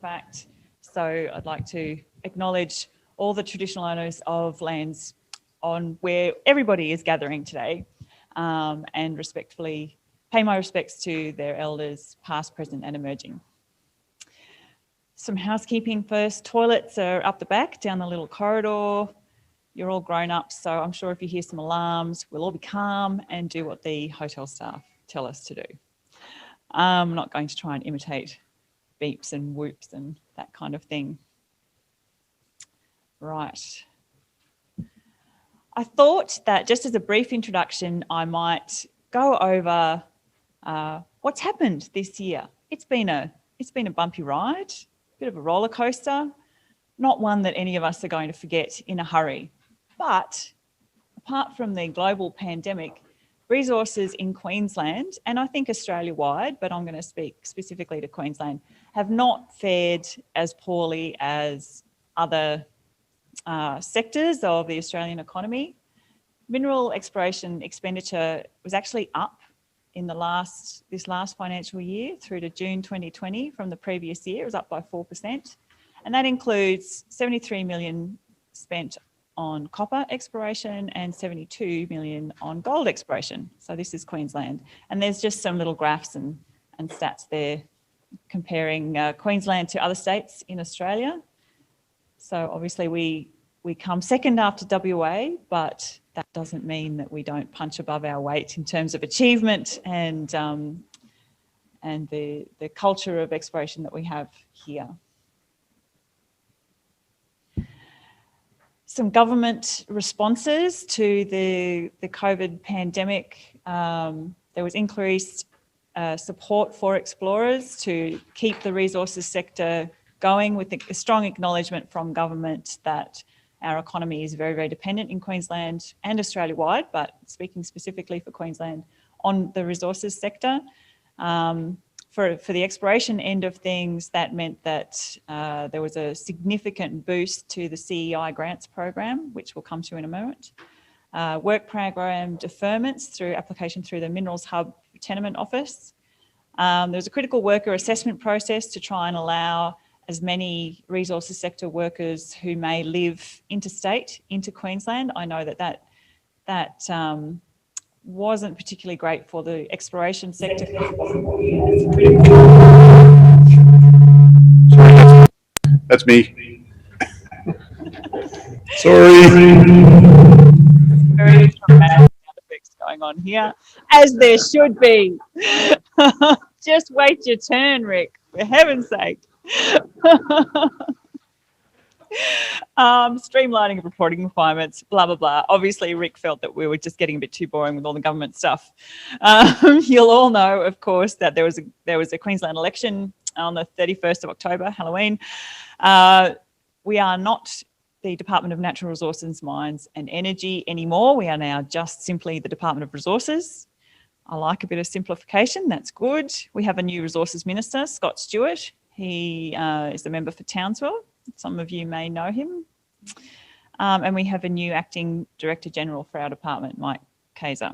fact. So I'd like to acknowledge all the traditional owners of lands on where everybody is gathering today, and respectfully pay my respects to their elders, past, present and emerging. Some housekeeping first. Toilets are up the back, down the little corridor. You're all grown up, so I'm sure if you hear some alarms, we'll all be calm and do what the hotel staff tell us to do. I'm not going to try and imitate beeps and whoops and that kind of thing. Right. I thought that just as a brief introduction, I might go over what's happened this year. It's been a bumpy ride, a bit of a roller coaster, not one that any of us are going to forget in a hurry. But apart from the global pandemic, resources in Queensland, and I think Australia-wide, but I'm going to speak specifically to Queensland, have not fared as poorly as other sectors of the Australian economy. Mineral exploration expenditure was actually up in this last financial year through to June 2020 from the previous year. It was up by 4%. And that includes 73 million spent on copper exploration and 72 million on gold exploration. So this is Queensland. And there's just some little graphs and stats there comparing Queensland to other states in Australia. So obviously we come second after WA, but that doesn't mean that we don't punch above our weight in terms of achievement and the culture of exploration that we have here. Some government responses to the COVID pandemic. There was increased support for explorers to keep the resources sector going, with a strong acknowledgement from government that our economy is very, very dependent in Queensland and Australia-wide, but speaking specifically for Queensland, on the resources sector. For the exploration end of things, that meant that there was a significant boost to the CEI grants program, which we'll come to in a moment. Work program deferments through application through the Minerals Hub Tenement Office. There was a critical worker assessment process to try and allow as many resources sector workers who may live interstate into Queensland. I know that wasn't particularly great for the exploration sector. That's me. Sorry. Very dramatic sound effects going on here, as there should be. Just wait your turn, Rick, for heaven's sake. Streamlining of reporting requirements, blah, blah, blah. Obviously, Rick felt that we were just getting a bit too boring with all the government stuff. You'll all know, of course, that there was a Queensland election on the 31st of October, Halloween. We are not the Department of Natural Resources, Mines and Energy anymore. We are now just simply the Department of Resources. I like a bit of simplification, that's good. We have a new Resources Minister, Scott Stewart. He is the member for Townsville. Some of you may know him. And we have a new Acting Director General for our department, Mike Kaiser.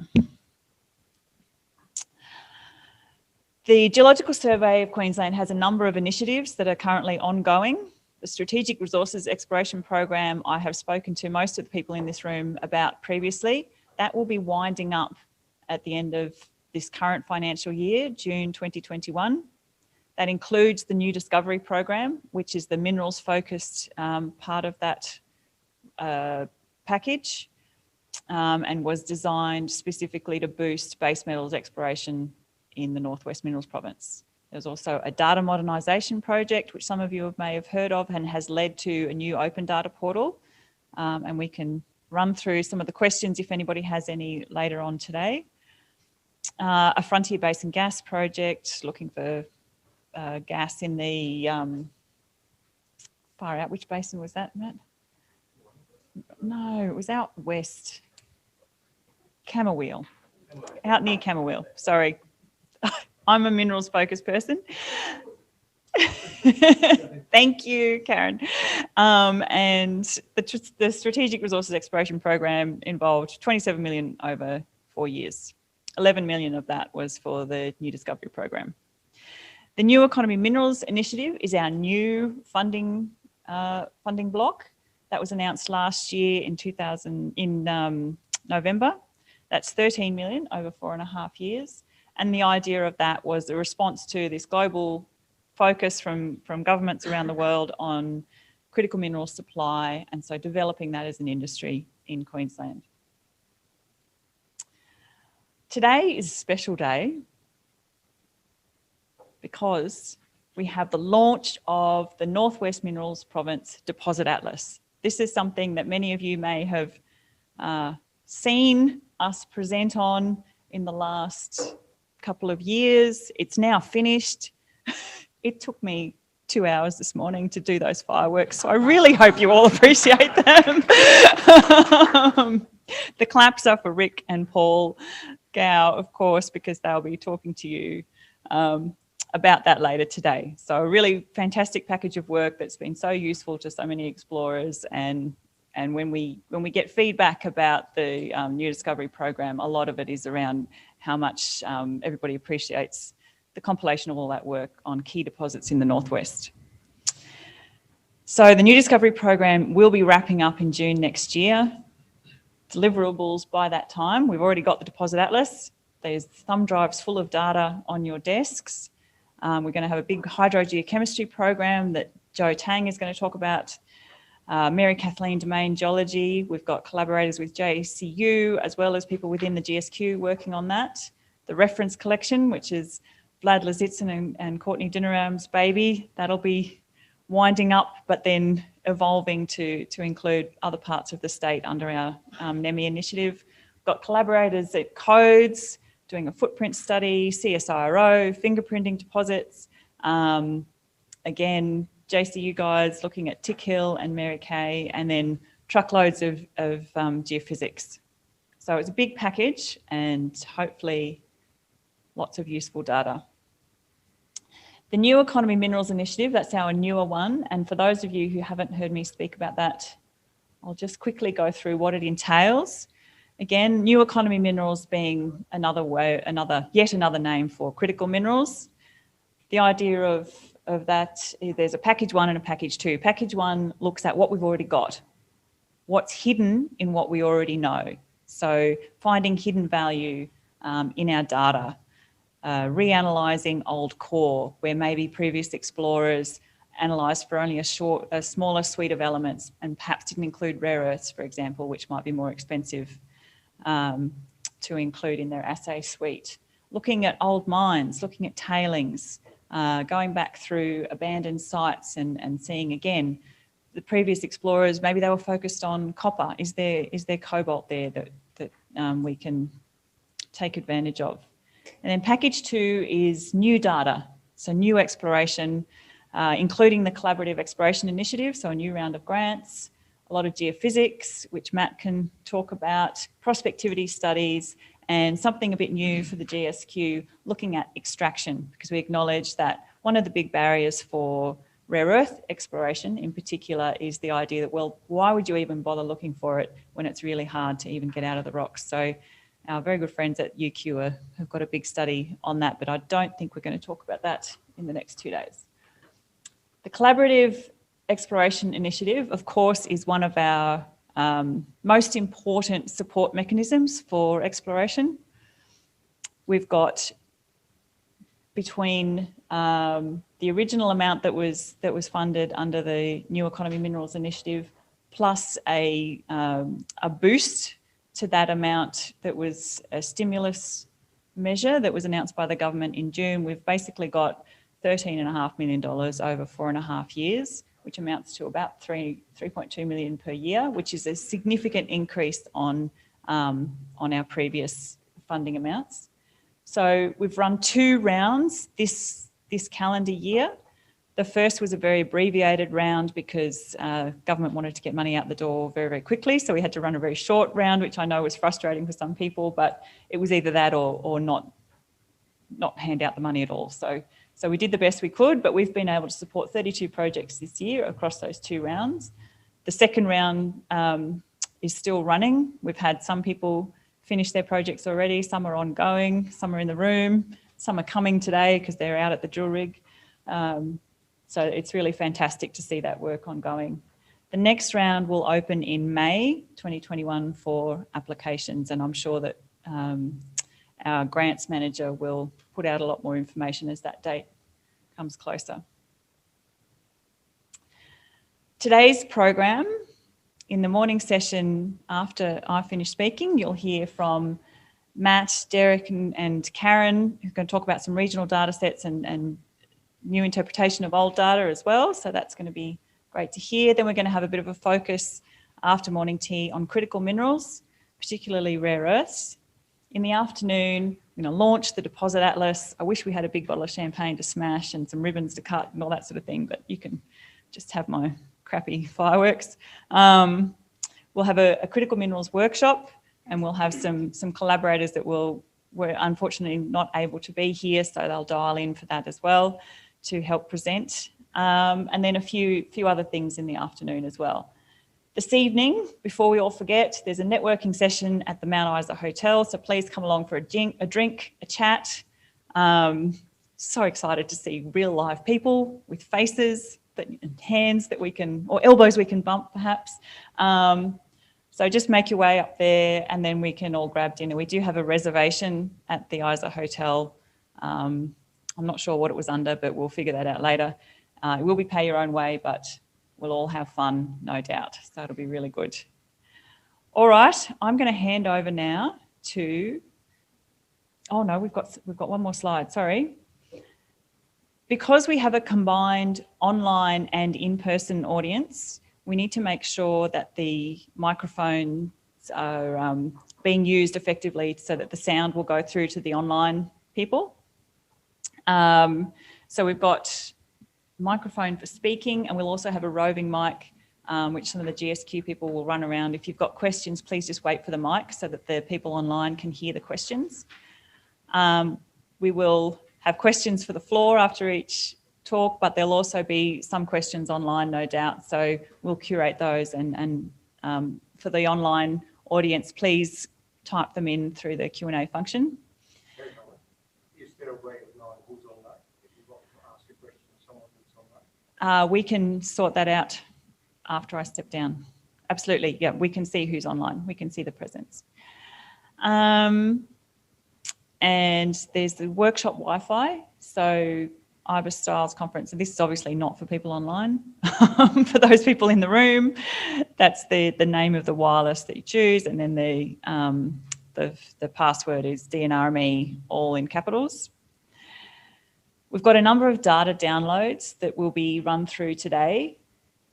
The Geological Survey of Queensland has a number of initiatives that are currently ongoing. The Strategic Resources Exploration Program, I have spoken to most of the people in this room about previously. That will be winding up at the end of this current financial year, June 2021. That includes the New Discovery Program, which is the minerals-focused part of that package, and was designed specifically to boost base metals exploration in the Northwest Minerals Province. There's also a data modernisation project, which some of you may have heard of, and has led to a new open data portal. And we can run through some of the questions if anybody has any later on today. A Frontier Basin gas project, looking for gas in the far out. Which basin was that, Matt? No, it was out west. Camberwell, out near Camberwell. Sorry, I'm a minerals focused person. Thank you, Karen. And the Strategic Resources Exploration Program involved 27 million over 4 years. 11 million of that was for the New Discovery Program. The New Economy Minerals Initiative is our new funding block that was announced last year in November. That's 13 million over 4.5 years. And the idea of that was a response to this global focus from governments around the world on critical mineral supply, and so developing that as an industry in Queensland. Today is a special day because we have the launch of the Northwest Minerals Province Deposit Atlas. This is something that many of you may have seen us present on in the last couple of years. It's now finished. It took me 2 hours this morning to do those fireworks, so I really hope you all appreciate them. The claps are for Rick and Paul Gow, of course, because they'll be talking to you about that later today. So a really fantastic package of work that's been so useful to so many explorers, and when we get feedback about the New Discovery Program, a lot of it is around how much everybody appreciates the compilation of all that work on key deposits in the Northwest. So the New Discovery Program will be wrapping up in June next year. Deliverables by that time, we've already got the Deposit Atlas. There's thumb drives full of data on your desks. We're going to have a big hydrogeochemistry program that Joe Tang is going to talk about. Mary Kathleen Domain Geology. We've got collaborators with GSQ as well as people within the GSQ working on that. The reference collection, which is Vlad Lazitsyn and Courtney Dinaram's baby, that'll be winding up, but then evolving to include other parts of the state under our NEMI initiative. We've got collaborators at Codes doing a footprint study, CSIRO, fingerprinting deposits. Again, JCU guys looking at Tick Hill and Mary Kay, and then truckloads of geophysics. So it's a big package and hopefully lots of useful data. The New Economy Minerals Initiative, that's our newer one. And for those of you who haven't heard me speak about that, I'll just quickly go through what it entails. Again, New Economy Minerals being yet another name for critical minerals. The idea of that is there's a package 1 and a package 2. Package 1 looks at what we've already got, what's hidden in what we already know. So finding hidden value in our data, reanalyzing old core where maybe previous explorers analysed for only a smaller suite of elements and perhaps didn't include rare earths, for example, which might be more expensive to include in their assay suite. Looking at old mines, looking at tailings, going back through abandoned sites and seeing again, the previous explorers, maybe they were focused on copper. Is there cobalt there that we can take advantage of? And then package 2 is new data. So new exploration, including the Collaborative Exploration Initiative, so a new round of grants, a lot of geophysics, which Matt can talk about, prospectivity studies, and something a bit new for the GSQ, looking at extraction, because we acknowledge that one of the big barriers for rare earth exploration in particular is the idea that, well, why would you even bother looking for it when it's really hard to even get out of the rocks? So our very good friends at UQ have got a big study on that, but I don't think we're going to talk about that in the next 2 days. The Collaborative Exploration Initiative, of course, is one of our most important support mechanisms for exploration. We've got between the original amount that was funded under the New Economy Minerals Initiative, plus a boost to that amount that was a stimulus measure that was announced by the government in June. We've basically got $13.5 million over 4.5 years, which amounts to about 3.2 million per year, which is a significant increase on our previous funding amounts. So we've run 2 rounds this calendar year. The first was a very abbreviated round because government wanted to get money out the door very, very quickly. So we had to run a very short round, which I know was frustrating for some people, but it was either that or not hand out the money at all. So we did the best we could, but we've been able to support 32 projects this year across those 2 rounds. The second round is still running. We've had some people finish their projects already. Some are ongoing, some are in the room, some are coming today because they're out at the drill rig. So it's really fantastic to see that work ongoing. The next round will open in May 2021 for applications, and I'm sure that our grants manager will put out a lot more information as that date comes closer. Today's program, in the morning session after I finish speaking, you'll hear from Matt, Derek and Karen, who's going to talk about some regional data sets and new interpretation of old data as well. So that's going to be great to hear. Then we're going to have a bit of a focus after morning tea on critical minerals, particularly rare earths. In the afternoon, we're going to launch the Deposit Atlas. I wish we had a big bottle of champagne to smash and some ribbons to cut and all that sort of thing, but you can just have my crappy fireworks. We'll have a critical minerals workshop, and we'll have some collaborators that were unfortunately not able to be here, so they'll dial in for that as well to help present. And then a few other things in the afternoon as well. This evening, before we all forget, there's a networking session at the Mount Isa Hotel, so please come along for a drink, a chat. So excited to see real live people with faces and hands that we can, or elbows we can bump perhaps. So just make your way up there and then we can all grab dinner. We do have a reservation at the Isa Hotel. I'm not sure what it was under, but we'll figure that out later. It will be pay your own way, but we'll all have fun, no doubt. So it'll be really good. All right, I'm going to hand over now to, oh no, we've got one more slide, sorry. Because we have a combined online and in-person audience, we need to make sure that the microphones are being used effectively so that the sound will go through to the online people. So we've got microphone for speaking, and we'll also have a roving mic, which some of the GSQ people will run around. If you've got questions, please just wait for the mic so that the people online can hear the questions. We will have questions for the floor after each talk, but there'll also be some questions online, no doubt. So we'll curate those, and for the online audience, please type them in through the Q&A function. Is there a way of knowing who's online? If you want to ask a question to someone who's online? We can sort that out after I step down. Absolutely, yeah, we can see who's online. We can see the presence. And there's the workshop Wi-Fi. So IBIS Styles Conference, and this is obviously not for people online. For those people in the room, that's the name of the wireless that you choose, and then the password is DNRME, all in capitals. We've got a number of data downloads that will be run through today.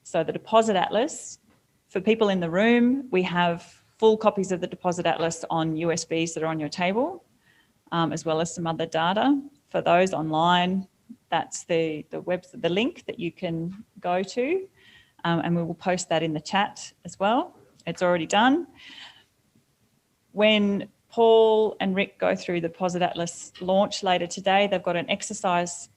So the Deposit Atlas, for people in the room, we have full copies of the Deposit Atlas on USBs that are on your table, as well as some other data. For those online, that's the link that you can go to, and we will post that in the chat as well. It's already done. When Paul and Rick go through the Deposit Atlas launch later today, they've got an exercise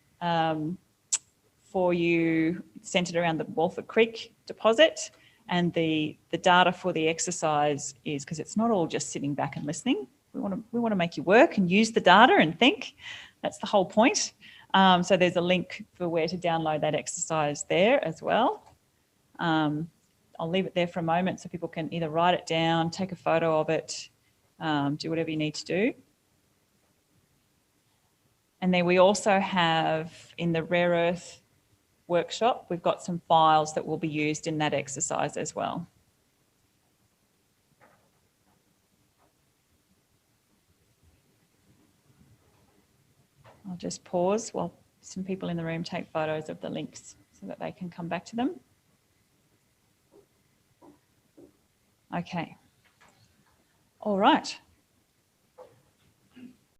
for you centred around the Walford Creek deposit, and the data for the exercise is, because it's not all just sitting back and listening, we want to make you work and use the data and think. That's the whole point. So there's a link for where to download that exercise there as well. I'll leave it there for a moment so people can either write it down, take a photo of it, do whatever you need to do. And then we also have, in the rare earth workshop, we've got some files that will be used in that exercise as well. I'll just pause while some people in the room take photos of the links so that they can come back to them. Okay. All right.